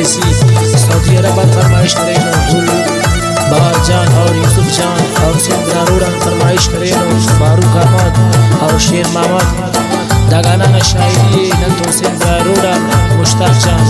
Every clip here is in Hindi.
परदेसी सऊदी अरब फरमाइश करे गुल बहार जान और यूसुफ जान और सिंधरा रोडन फरमाइश करे फारूक अहमद और शेर मोहम्मद दागाना में शायरी नंतो सिंधरा रोडन मुश्ताक जान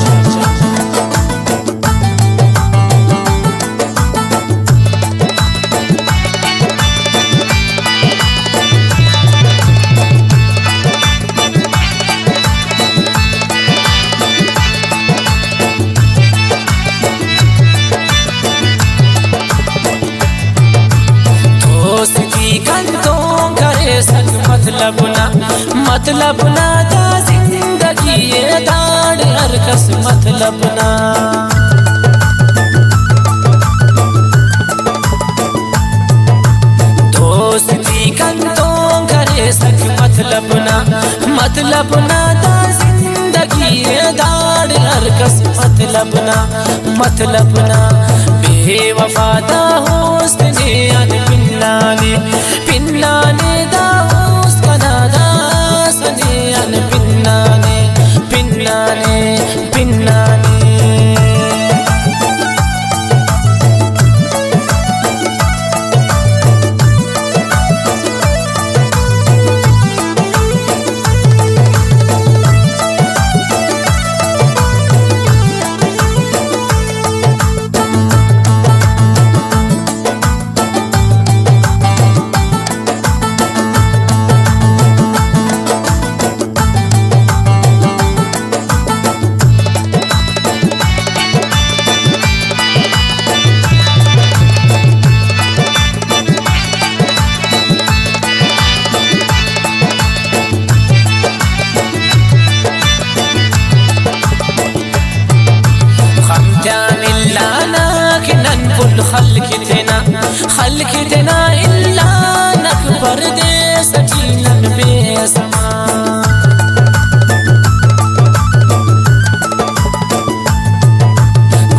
मतलब ना दा जिंदगी ये दाड़ हर कस मतलब ना दोस्ती कंदों करे सक मतलब ना दा जिंदगी ये दाड़ हर कस मतलब ना बेवफादा होस्ट ने अन पिन्नाने दा पिन्नाने खल्क देना इल्ला नक परदेस जीलन बेसमा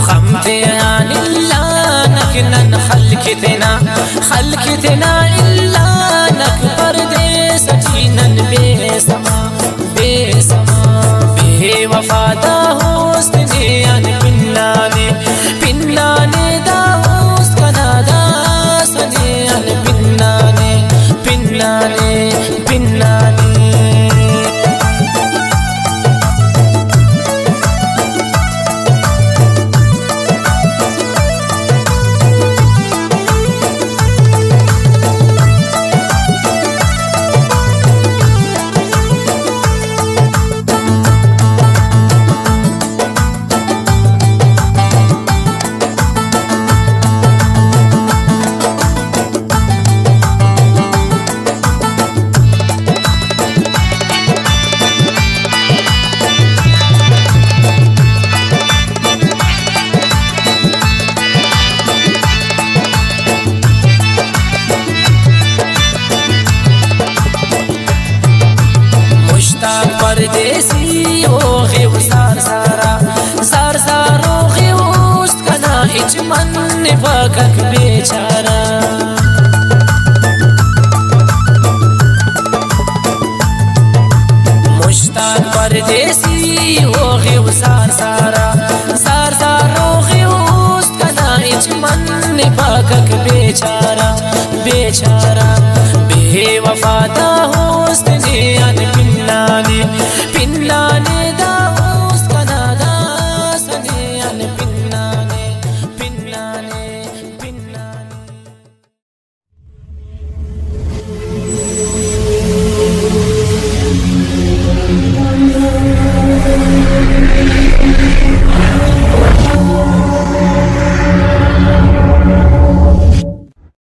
खमते आन इल्ला नक नन खल्क देना इल्ला नक परदेस जीलन बेसमा बेवफादा होस्ट ने अन पिन्नाने दा पिन्नाने परदेसी हो गे सार सारा हो गे उस कना इच मन भगक बेचारा मुश्ताक परदेसी हो गे सार हो गे उस कना इच मन भगक बेचारा बेवफादा होस्ट ने